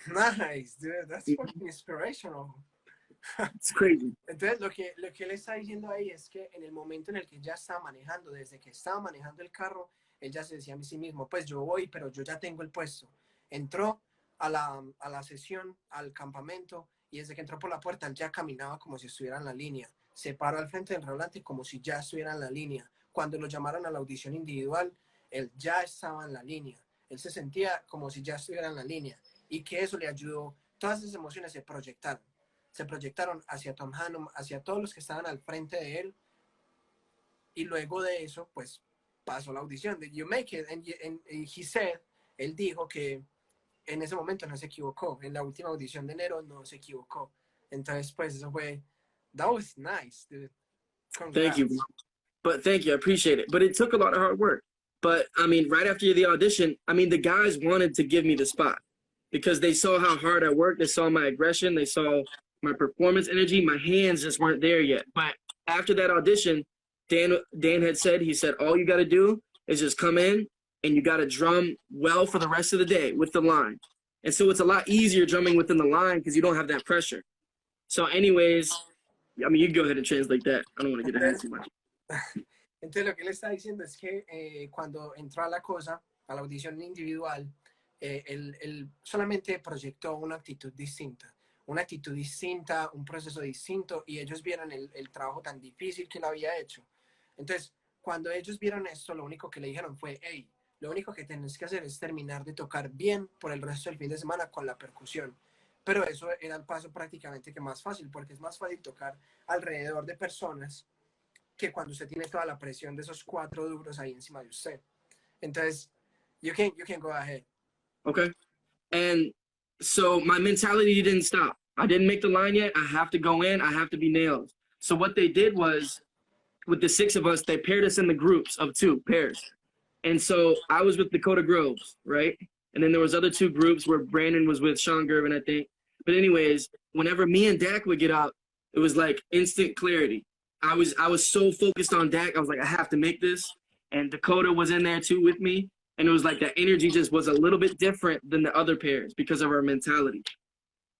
Nice, dude. That's fucking inspirational. It's crazy. Entonces, lo que él está diciendo ahí es que en el momento en el que ya estaba manejando, desde que estaba manejando el carro, él ya se decía a sí mismo, pues yo voy, pero yo ya tengo el puesto. Entró a la sesión, al campamento, y desde que entró por la puerta, él ya caminaba como si estuviera en la línea. Se paró al frente del redoblante como si ya estuviera en la línea. Cuando lo llamaron a la audición individual, él ya estaba en la línea. Él se sentía como si ya estuviera en la línea. Y que eso le ayudó. Todas esas emociones se proyectaron hacia Tom Hannum, hacia todos los que estaban al frente de él, y luego de eso, pues, pasó la audición. Did you make it? And he said, él dijo que en ese momento no se equivocó, en la última audición de enero no se equivocó. Entonces, pues, eso fue, that was nice, dude. Congrats. Thank you. But thank you, I appreciate it. But it took a lot of hard work. But, I mean, right after the audition, I mean, the guys wanted to give me the spot because they saw how hard I worked. They saw my aggression. They saw my performance energy. My hands just weren't there yet. But after that audition, Dan had said, he said, all you got to do is just come in and you got to drum well for the rest of the day with the line. And so it's a lot easier drumming within the line because you don't have that pressure. So anyways, I mean, you can go ahead and translate that. I don't want to get ahead too much. Entonces lo que él está diciendo es que cuando entró a la cosa, a la audición individual, él solamente proyectó una actitud distinta, un proceso distinto, y ellos vieron el trabajo tan difícil que él había hecho. Entonces, cuando ellos vieron esto, lo único que le dijeron fue, hey, lo único que tienes que hacer es terminar de tocar bien por el resto del fin de semana con la percusión. Pero eso era el paso prácticamente que más fácil, porque es más fácil tocar alrededor de personas que cuando usted tiene toda la presión de esos 4 duros ahí encima de usted. Entonces, you can go ahead. Okay. And so my mentality didn't stop. I didn't make the line yet. I have to go in. I have to be nailed. So what they did was, with the 6 of us, they paired us in the groups of 2 pairs. And so I was with Dakota Groves, right? And then there was other 2 groups where Brandon was with Sean Gervin, I think. But anyways, whenever me and Dak would get up, it was like instant clarity. I was so focused on Dak. I was like, I have to make this. And Dakota was in there too with me. And it was like that energy just was a little bit different than the other pairs because of our mentality.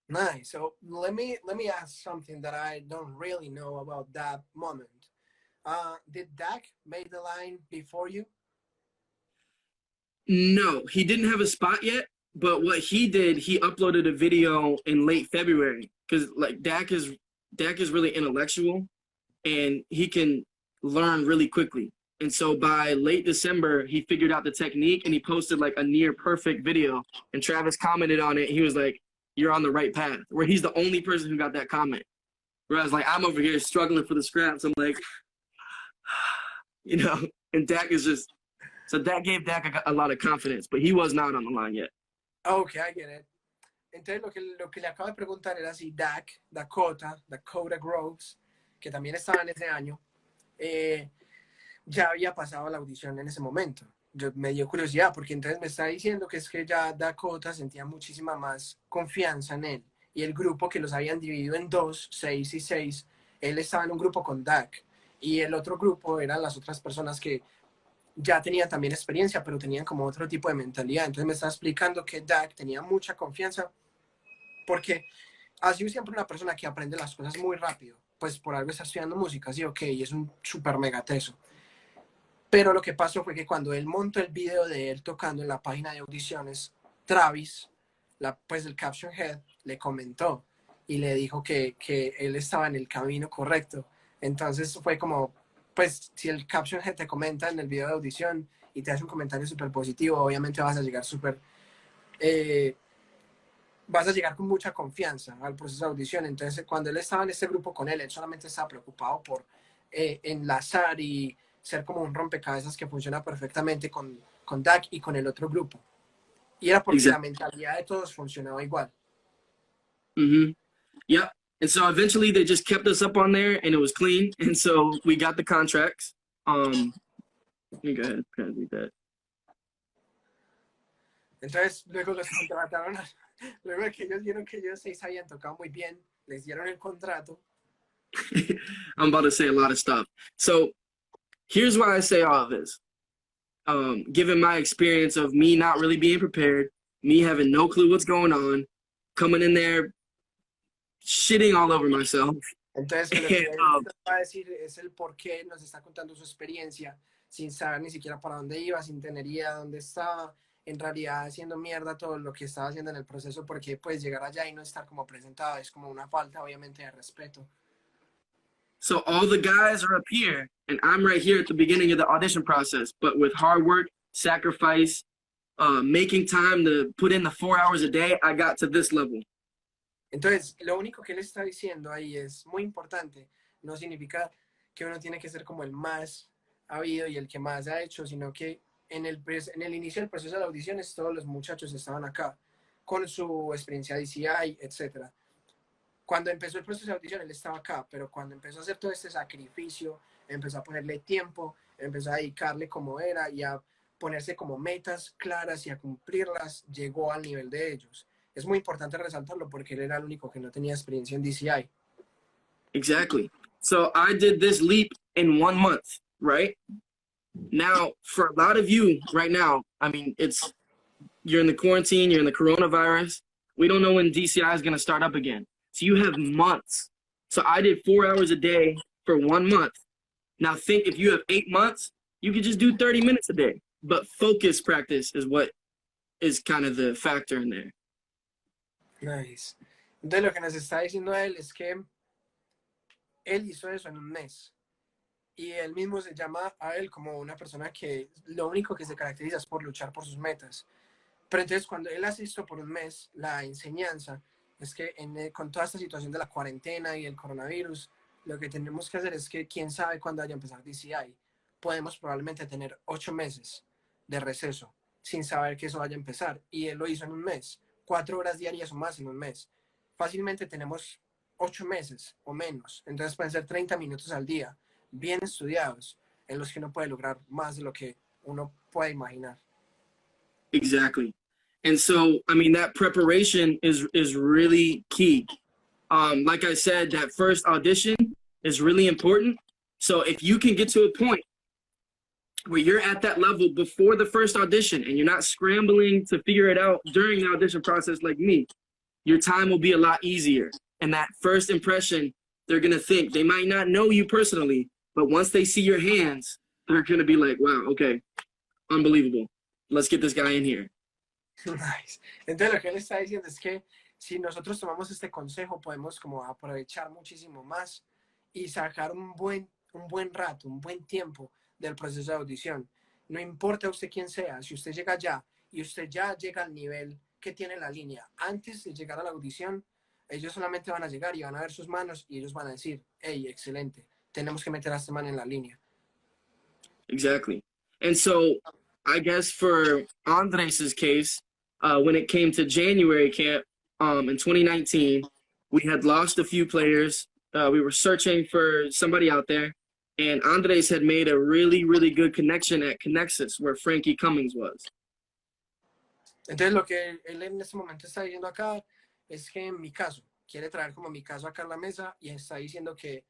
Nice. So let me ask something that I don't really know about that moment. Did Dak make the line before you? No, he didn't have a spot yet. But what he did, he uploaded a video in late February because like Dak is really intellectual and he can learn really quickly. And so by late December, he figured out the technique and he posted like a near perfect video. And Travis commented on it. He was like, you're on the right path. Where he's the only person who got that comment. Whereas like I'm over here struggling for the scraps. I'm like, you know, and Dak is just, so that gave Dak a lot of confidence, but he was not on the line yet. Okay, I get it. Entonces lo que le acabo de preguntar era si Dakota Groves, que también estaba en ese año, ya había pasado la audición en ese momento. Me dio curiosidad porque entonces me está diciendo que es que ya Dakota sentía muchísima más confianza en él, y el grupo que los habían dividido en 2, 6 y 6, él estaba en un grupo con Dak y el otro grupo eran las otras personas que ya tenían también experiencia, pero tenían como otro tipo de mentalidad. Entonces me está explicando que Dak tenía mucha confianza porque ha sido siempre una persona que aprende las cosas muy rápido, pues por algo está estudiando música, sí, ok, y es un súper mega teso. Pero lo que pasó fue que cuando él montó el video de él tocando en la página de audiciones, Travis, pues el Caption Head, le comentó y le dijo que él estaba en el camino correcto. Entonces fue como, pues si el Caption Head te comenta en el video de audición y te hace un comentario súper positivo, obviamente vas a llegar súper vas a llegar con mucha confianza al proceso de audición. Entonces, cuando él estaba en este grupo con él solamente estaba preocupado por enlazar y ser como un rompecabezas que funciona perfectamente con Dak y con el otro grupo. Y era porque la mentalidad de todos funcionaba igual. Mm-hmm. Yep. And so eventually they just kept us up on there and it was clean. And so we got the contracts. Let me go ahead and read that. Entonces, luego los contrataron, luego de que ellos vieron que ellos 6 habían tocado muy bien, les dieron el contrato. I'm about to say a lot of stuff. So here's why I say all of this. Given my experience of me not really being prepared, me having no clue what's going on, coming in there, shitting all over myself. Entonces, lo que va a decir es el por qué nos está contando su experiencia, sin saber ni siquiera para dónde iba, sin tener idea de dónde estaba, en realidad haciendo mierda todo lo que estaba haciendo en el proceso, porque pues llegar allá y no estar como presentado es como una falta obviamente de respeto. So all the guys are up here, and I'm right here at the beginning of the audition process, but with hard work, sacrifice, making time to put in the 4 hours a day, I got to this level. Entonces, lo único que él está diciendo ahí es muy importante. No significa que uno tiene que ser como el más habido y el que más ha hecho, sino que en el inicio del proceso de audiciones todos los muchachos estaban acá, con su experiencia de DCI, etc. Cuando empezó el proceso de audición él estaba acá, pero cuando empezó a hacer todo este sacrificio, empezó a ponerle tiempo, empezó a dedicarle como era y a ponerse como metas claras y a cumplirlas, llegó al nivel de ellos. Es muy importante resaltarlo porque él era el único que no tenía experiencia en DCI. Exactly. So I did this leap in 1 month, right? Now, for a lot of you right now, I mean, you're in the quarantine, you're in the coronavirus. We don't know when DCI is going to start up again. So you have months. So I did 4 hours a day for 1 month. Now think if you have 8 months, you could just do 30 minutes a day. But focus practice is what is kind of the factor in there. Nice. Entonces lo que nos está diciendo él es que él hizo eso en 1 mes. Y él mismo se llama a él como una persona que lo único que se caracteriza es por luchar por sus metas. Pero entonces cuando él hace esto por 1 mes, la enseñanza es que con toda esta situación de la cuarentena y el coronavirus, lo que tenemos que hacer es que quién sabe cuándo vaya a empezar DCI. Podemos probablemente tener 8 meses de receso sin saber que eso vaya a empezar. Y él lo hizo en 1 mes. 4 horas diarias o más en 1 mes. Fácilmente tenemos 8 meses o menos. Entonces pueden ser 30 minutos al día, bien estudiados, en los que uno puede lograr más de lo que uno puede imaginar. Exactly. And so, I mean, that preparation is really key. Like I said, that first audition is really important. So if you can get to a point where you're at that level before the first audition and you're not scrambling to figure it out during the audition process like me, your time will be a lot easier. And that first impression, they're going to think, they might not know you personally, but once they see your hands, they're going to be like, wow, okay, unbelievable. Let's get this guy in here. Nice. Entonces lo que él está diciendo es que si nosotros tomamos este consejo, podemos como aprovechar muchísimo más y sacar un buen rato, un buen tiempo del proceso de audición. No importa usted quién sea, si usted llega allá y usted ya llega al nivel que tiene la línea antes de llegar a la audición, ellos solamente van a llegar y van a ver sus manos y ellos van a decir, hey, excelente, tenemos que meter a este man en la línea. Exactly. And so I guess for Andres' case, when it came to January camp in 2019, we had lost a few players. We were searching for somebody out there. And Andres had made a really, really good connection at Connexus, where Frankie Cummings was. Entonces lo que él en este momento está diciendo acá es que en mi caso, quiere traer como mi caso acá a la mesa y está diciendo que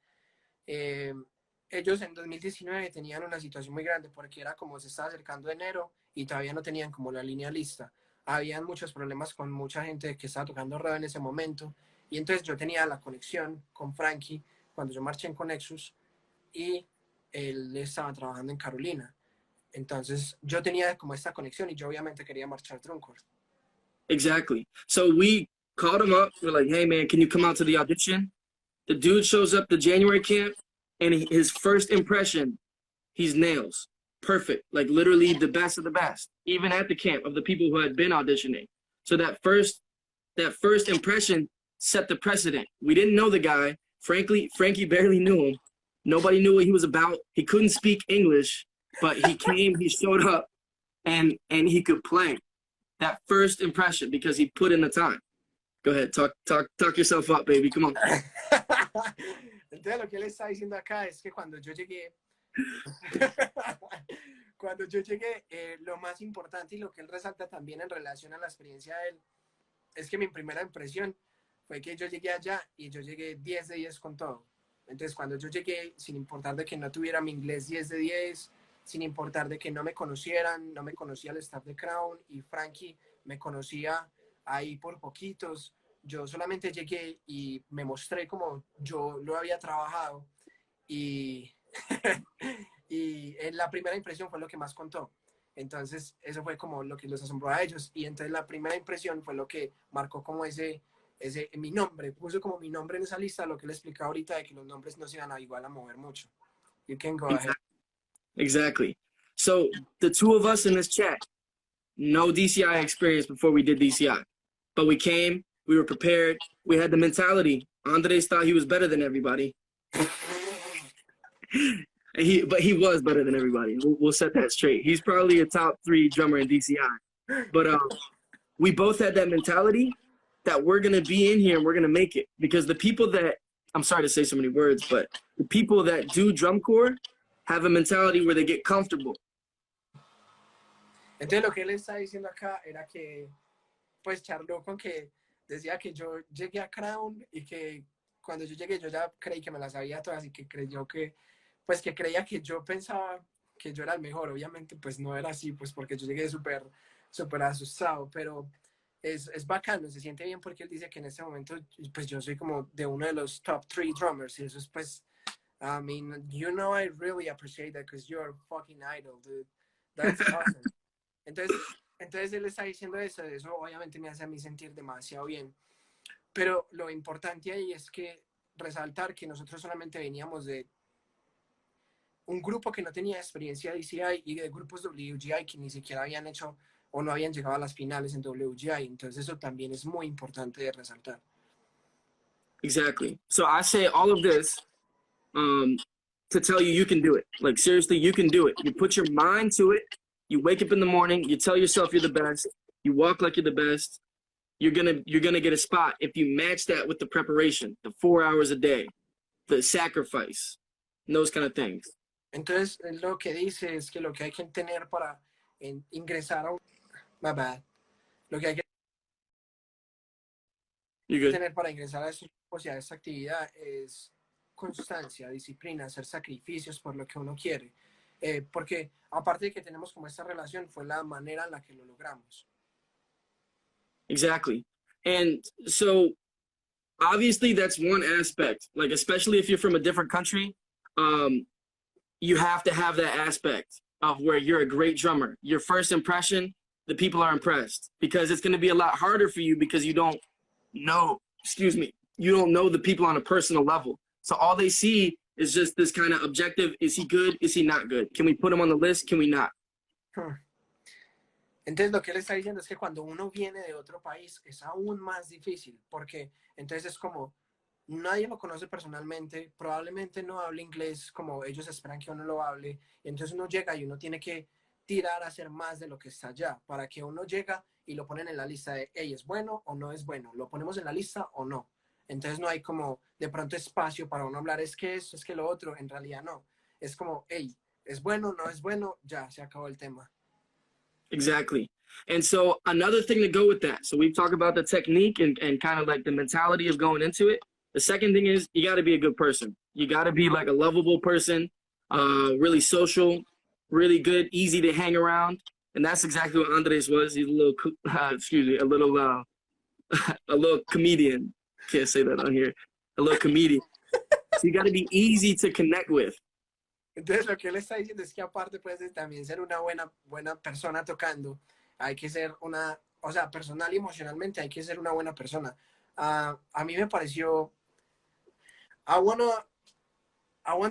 ellos en 2019 tenían una situación muy grande porque era como se estaba acercando enero y todavía no tenían como la línea lista. Habían muchos problemas con mucha gente que estaba tocando reo en ese momento y entonces yo tenía la conexión con Frankie cuando yo marché en Connexus y él estaba trabajando en Carolina. Entonces yo tenía como esta conexión y yo obviamente quería marchar Drunkord. Exactly. So we called him up. We're like, hey, man, can you come out to the audition? The dude shows up to January camp, and his first impression, he's nails. Perfect. Like literally the best of the best, even at the camp of the people who had been auditioning. So that that first impression set the precedent. We didn't know the guy. Frankly, Frankie barely knew him. Nobody knew what he was about. He couldn't speak English, but he came, he showed up, and he could play. That first impression because he put in the time. Go ahead, talk yourself up, baby. Come on. Entonces lo que él está diciendo acá es que cuando yo llegué, lo más importante y lo que él resalta también en relación a la experiencia de él es que mi primera impresión fue que yo llegué allá y yo llegué 10 de 10 con todo. Entonces cuando yo llegué, sin importar de que no tuviera mi inglés 10 de 10, sin importar de que no me conocieran, no me conocía el staff de Crown y Frankie me conocía ahí por poquitos, yo solamente llegué y me mostré como yo lo había trabajado y, y en la primera impresión fue lo que más contó. Entonces eso fue como lo que los asombró a ellos y entonces la primera impresión fue lo que marcó como mi nombre, puso como mi nombre en esa lista, lo que le explicaba ahorita de que los nombres no se iban a igual a mover mucho. You can go ahead. Exactly. So the two of us in this chat, no DCI experience before we did DCI, but we came, we were prepared, we had the mentality. Andres thought he was better than everybody. But he was better than everybody. We'll set that straight. He's probably a top 3 drummer in DCI. But we both had that mentality that we're going to be in here and we're going to make it. Because the people that, I'm sorry to say so many words, but the people that do drum corps have a mentality where they get comfortable. Entonces lo que él está diciendo acá era que, pues charló con que decía que yo llegué a Crown y que cuando yo llegué yo ya creí que me las sabía todas y que creyó que, pues que creía que yo pensaba que yo era el mejor. Obviamente pues no era así, pues porque yo llegué súper asustado, pero es bacano, se siente bien porque él dice que en este momento pues yo soy como de uno de los top 3 drummers y eso es pues, I mean, you know, I really appreciate that because you're a fucking idol, dude. That's awesome. Entonces él está diciendo eso obviamente me hace a mí sentir demasiado bien. Pero lo importante ahí es que resaltar que nosotros solamente veníamos de un grupo que no tenía experiencia de DCI y de grupos WGI que ni siquiera habían hecho o no habían llegado a las finales en WGI. Entonces eso también es muy importante de resaltar. Exactly. So I say all of this to tell you can do it. Like seriously, you can do it. You put your mind to it. You wake up in the morning, you tell yourself you're the best, you walk like you're the best, you're gonna get a spot if you match that with the preparation, the 4 hours a day, the sacrifice, and those kind of things. Entonces, lo que dice es que lo que hay que tener para ingresar a lo que hay que tener para ingresar a estos grupos y a esta actividad es constancia, disciplina, hacer sacrificios por lo que uno quiere. Porque aparte de que tenemos como esta relación, fue la manera en la que lo logramos. Exactly. And so obviously that's one aspect, like especially if you're from a different country, you have to have that aspect of where you're a great drummer. Your first impression, the people are impressed because it's going to be a lot harder for you because you don't know the people on a personal level. So all they see is just this kind of objective. Is he good? Is he not good? Can we put him on the list? Can we not? Entonces lo que él está diciendo es que cuando uno viene de otro país es aún más difícil porque entonces es como nadie lo conoce personalmente, probablemente no hable inglés como ellos esperan que uno lo hable, y entonces uno llega y uno tiene que tirar a hacer más de lo que está allá para que uno llega y lo ponen en la lista de, hey, ¿es bueno o no es bueno? ¿Lo ponemos en la lista o no? Entonces no hay como de pronto espacio para uno hablar, es que esto, es que lo otro, en realidad no. Es como, hey, ¿es bueno, no es bueno? Ya, se acabó el tema. Exactly. And so another thing to go with that. So we've talked about the technique and kind of like the mentality of going into it. The second thing is you got to be a good person. You got to be like a lovable person, really social, really good, easy to hang around. And that's exactly what Andres was. He's a little, a little comedian. Can't say that on here. A little comedian. So you got to be easy to connect with. Entonces lo que él está diciendo es que aparte pues de también ser una buena persona tocando, hay que ser o sea, personal y emocionalmente hay que ser una buena persona. A mí me pareció, I want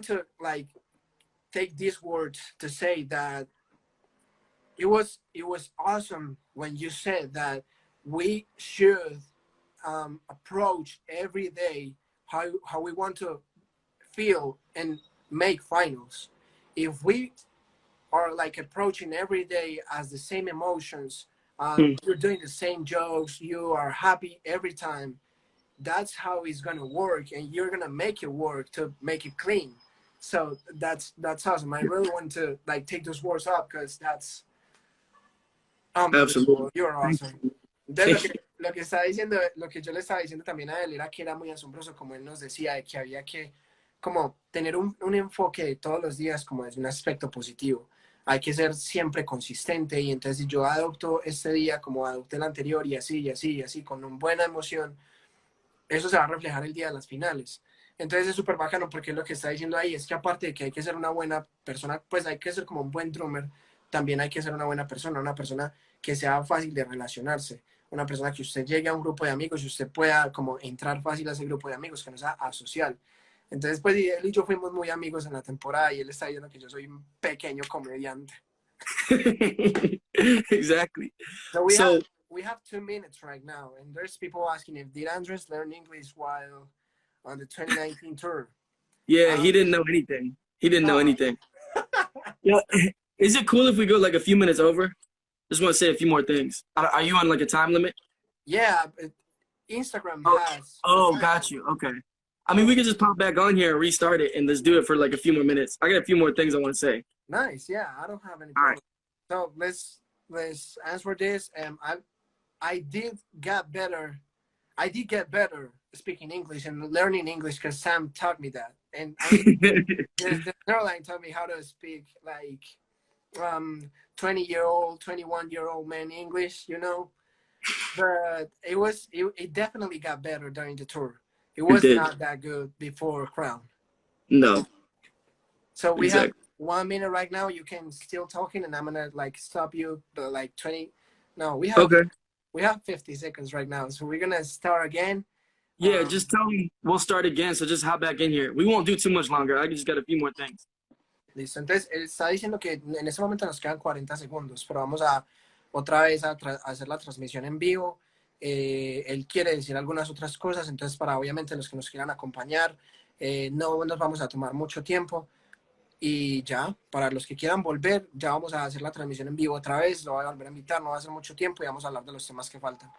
to like take these words to say that it was awesome when you said that we should approach every day how we want to feel and make finals. If we are like approaching every day as the same emotions, you're doing the same jokes, you are happy every time, that's how it's gonna work, and you're gonna make it work to make it clean. So that's awesome. I really want to like take those words up because that's Absolutely. You're awesome. Entonces, lo que está diciendo, lo que yo le estaba diciendo también a él era que era muy asombroso, como él nos decía, de que había que como tener un enfoque de todos los días como desde un aspecto positivo. Hay que ser siempre consistente, y entonces si yo adopto este día como adopté el anterior y así, y así, y así, con una buena emoción, eso se va a reflejar el día de las finales. Entonces es súper bacano porque lo que está diciendo ahí es que aparte de que hay que ser una buena persona, pues hay que ser como un buen drummer, también hay que ser una buena persona, una persona que sea fácil de relacionarse, una persona que usted llegue a un grupo de amigos y usted pueda como entrar fácil a ese grupo de amigos, que no sea asocial. Entonces, pues él y yo fuimos muy amigos en la temporada y él está diciendo que yo soy un pequeño comediante. Exactly. So we have 2 minutes right now, and there's people asking if did Andres learn English while on the 2019 tour? Yeah, he didn't know anything. He didn't know anything. Yeah. Is it cool if we go like a few minutes over? Just want to say a few more things. Are you on like a time limit? Yeah, Instagram has. Oh, got you. Okay. I mean, we could just pop back on here and restart it and let's do it for like a few more minutes. I got a few more things I want to say. Nice. Yeah, I don't have any All right. So let's answer this. I did get better. I did get better speaking English and learning English because Sam taught me that. And the Caroline taught me how to speak like 20-year-old, 21-year-old man English, you know. But it definitely got better during the tour. It was not that good before Crown. No. So we have 1 minute right now. You can still talking, and I'm gonna like stop you. But like 20. No, we have 50 seconds right now. So we're gonna start again. Yeah, just tell me we'll start again. So just hop back in here. We won't do too much longer. I just got a few more things. Listo. Entonces él está diciendo que en ese momento nos quedan 40 segundos, pero vamos a otra vez a hacer la transmisión en vivo. Él quiere decir algunas otras cosas, entonces para obviamente los que nos quieran acompañar, no nos vamos a tomar mucho tiempo, y ya, para los que quieran volver, ya vamos a hacer la transmisión en vivo otra vez, lo voy a volver a invitar, no va a ser mucho tiempo y vamos a hablar de los temas que faltan.